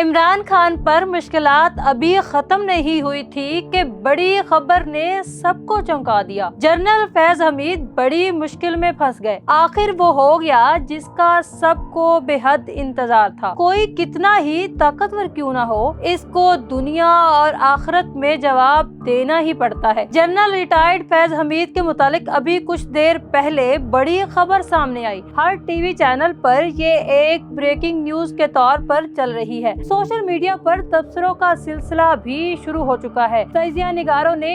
عمران خان پر مشکلات ابھی ختم نہیں ہوئی تھی کہ بڑی خبر نے سب کو چونکا دیا۔ جنرل فیض حمید بڑی مشکل میں پھنس گئے۔ آخر وہ ہو گیا جس کا سب کو بے حد انتظار تھا۔ کوئی کتنا ہی طاقتور کیوں نہ ہو، اس کو دنیا اور آخرت میں جواب دینا ہی پڑتا ہے۔ جنرل ریٹائرڈ فیض حمید کے متعلق ابھی کچھ دیر پہلے بڑی خبر سامنے آئی۔ ہر ٹی وی چینل پر یہ ایک بریکنگ نیوز کے طور پر چل رہی ہے۔ سوشل میڈیا پر تبصروں کا سلسلہ بھی شروع ہو چکا ہے۔ تجزیہ نگاروں نے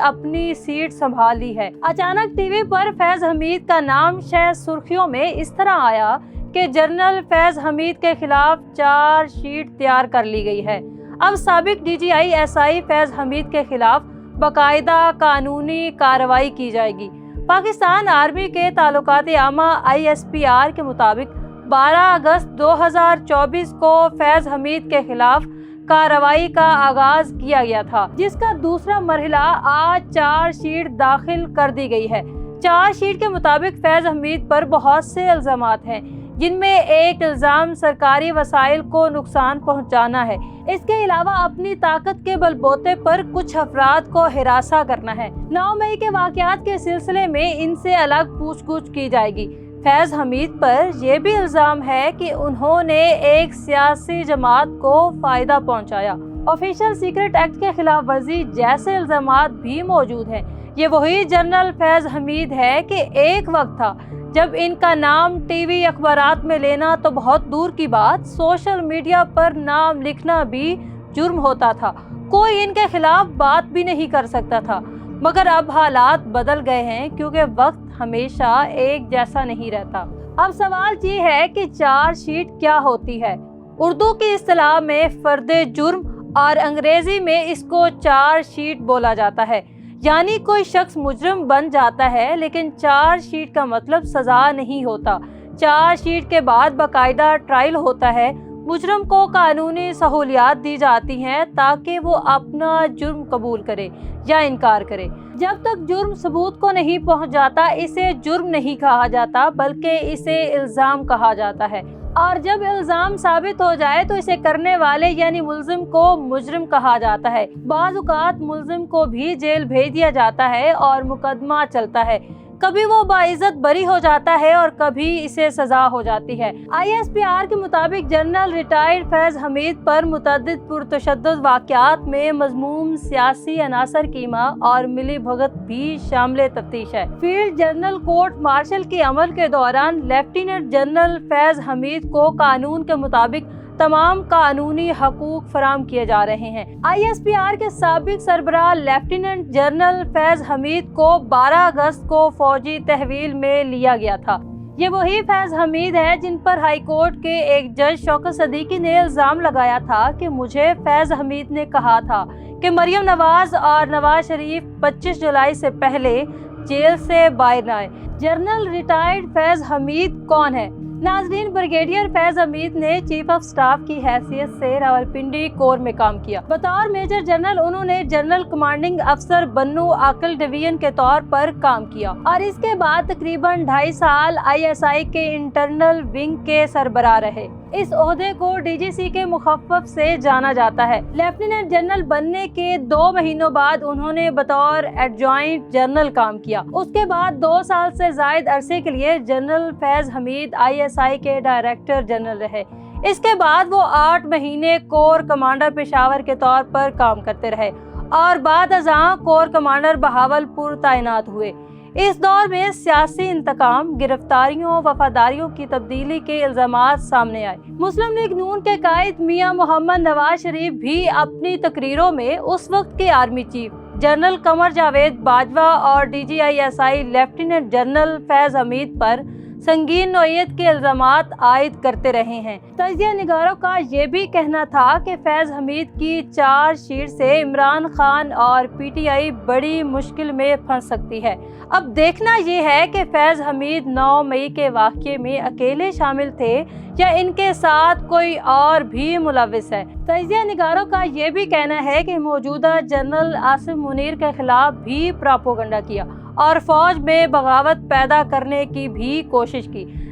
اپنی سیٹ سنبھال لی ہے۔ اچانک ٹی وی پر فیض حمید کا نام شہ سرخیوں میں اس طرح آیا کہ جنرل فیض حمید کے خلاف چارج شیٹ تیار کر لی گئی ہے۔ اب سابق DGI فیض حمید کے خلاف باقاعدہ قانونی کارروائی کی جائے گی۔ پاکستان آرمی کے تعلقات عامہ ISPR کے مطابق 12 اگست 2024 کو فیض حمید کے خلاف کارروائی کا آغاز کیا گیا تھا، جس کا دوسرا مرحلہ آج چارج شیٹ داخل کر دی گئی ہے۔ چارج شیٹ کے مطابق فیض حمید پر بہت سے الزامات ہیں، جن میں ایک الزام سرکاری وسائل کو نقصان پہنچانا ہے۔ اس کے علاوہ اپنی طاقت کے بل بوتے پر کچھ افراد کو ہراساں کرنا ہے۔ 9 مئی کے واقعات کے سلسلے میں ان سے الگ پوچھ گچھ کی جائے گی۔ فیض حمید پر یہ بھی الزام ہے کہ انہوں نے ایک سیاسی جماعت کو فائدہ پہنچایا۔ آفیشل سیکرٹ ایکٹ کے خلاف ورزی جیسے الزامات بھی موجود ہیں۔ یہ وہی جنرل فیض حمید ہے کہ ایک وقت تھا جب ان کا نام ٹی وی اخبارات میں لینا تو بہت دور کی بات، سوشل میڈیا پر نام لکھنا بھی جرم ہوتا تھا۔ کوئی ان کے خلاف بات بھی نہیں کر سکتا تھا۔ مگر اب حالات بدل گئے ہیں، کیونکہ وقت ہمیشہ ایک جیسا نہیں رہتا۔ اب سوال یہ ہے کہ چارج شیٹ کیا ہوتی ہے؟ اردو کی اصطلاح میں فرد جرم اور انگریزی میں اس کو چارج شیٹ بولا جاتا ہے۔ یعنی کوئی شخص مجرم بن جاتا ہے، لیکن چارج شیٹ کا مطلب سزا نہیں ہوتا۔ چارج شیٹ کے بعد باقاعدہ ٹرائل ہوتا ہے۔ مجرم کو قانونی سہولیات دی جاتی ہیں تاکہ وہ اپنا جرم قبول کرے یا انکار کرے۔ جب تک جرم ثبوت کو نہیں پہنچ جاتا، اسے جرم نہیں کہا جاتا بلکہ اسے الزام کہا جاتا ہے، اور جب الزام ثابت ہو جائے تو اسے کرنے والے یعنی ملزم کو مجرم کہا جاتا ہے۔ بعض اوقات ملزم کو بھی جیل بھیج دیا جاتا ہے اور مقدمہ چلتا ہے۔ کبھی وہ باعزت بری ہو جاتا ہے اور کبھی اسے سزا ہو جاتی ہے۔ ISPR کے مطابق جنرل ریٹائرڈ فیض حمید پر متعدد پرتشدد واقعات میں مذموم سیاسی عناصر کیما اور ملی بھگت بھی شامل تفتیش ہے۔ Field general court marshal K عمل کے دوران لیفٹیننٹ جنرل فیض حمید کو قانون کے مطابق تمام قانونی حقوق فراہم کیے جا رہے ہیں۔ ISPR کے سابق سربراہ لیفٹیننٹ جنرل فیض حمید کو 12 اگست کو فوجی تحویل میں لیا گیا تھا۔ یہ وہی فیض حمید ہے جن پر ہائی کورٹ کے ایک جج شوکت صدیقی نے الزام لگایا تھا کہ مجھے فیض حمید نے کہا تھا کہ مریم نواز اور نواز شریف 25 جولائی سے پہلے جیل سے باہر نہ آئے۔ جنرل ریٹائرڈ فیض حمید کون ہے؟ ناظرین، بریگیڈیئر فیض حمید نے چیف آف سٹاف کی حیثیت سے راولپنڈی کور میں کام کیا۔ بطور میجر جنرل انہوں نے جنرل کمانڈنگ افسر بنو عاقل ڈویژن کے طور پر کام کیا، اور اس کے بعد تقریباً 2.5 سال ISI کے انٹرنل ونگ کے سربراہ رہے۔ اس عہدے کو DGC کے مخفف سے جانا جاتا ہے۔ لیفٹیننٹ جنرل بننے کے 2 مہینوں بعد انہوں نے بطور ایڈجوائنٹ جنرل کام کیا۔ اس کے بعد 2 سال سے زائد عرصے کے لیے جنرل فیض حمید ISI کے ڈائریکٹر جنرل رہے۔ اس کے بعد وہ 8 مہینے کور کمانڈر پشاور کے طور پر کام کرتے رہے اور بعد ازاں کور کمانڈر بہاولپور تعینات ہوئے۔ اس دور میں سیاسی انتقام، گرفتاریوں، وفاداریوں کی تبدیلی کے الزامات سامنے آئے۔ مسلم لیگ نون کے قائد میاں محمد نواز شریف بھی اپنی تقریروں میں اس وقت کے army chief general Qamar Javed Bajwa اور DGISI لیفٹیننٹ جنرل فیض حمید پر سنگین نوعیت کے الزامات عائد کرتے رہے ہیں۔ تجزیہ نگاروں کا یہ بھی کہنا تھا کہ فیض حمید کی چارج شیٹ سے عمران خان اور PTI بڑی مشکل میں پھنس سکتی ہے۔ اب دیکھنا یہ ہے کہ فیض حمید 9 مئی کے واقعے میں اکیلے شامل تھے یا ان کے ساتھ کوئی اور بھی ملوث ہے۔ تجزیہ نگاروں کا یہ بھی کہنا ہے کہ موجودہ جنرل عاصم منیر کے خلاف بھی پراپوگنڈا کیا اور فوج میں بغاوت پیدا کرنے کی بھی کوشش کی۔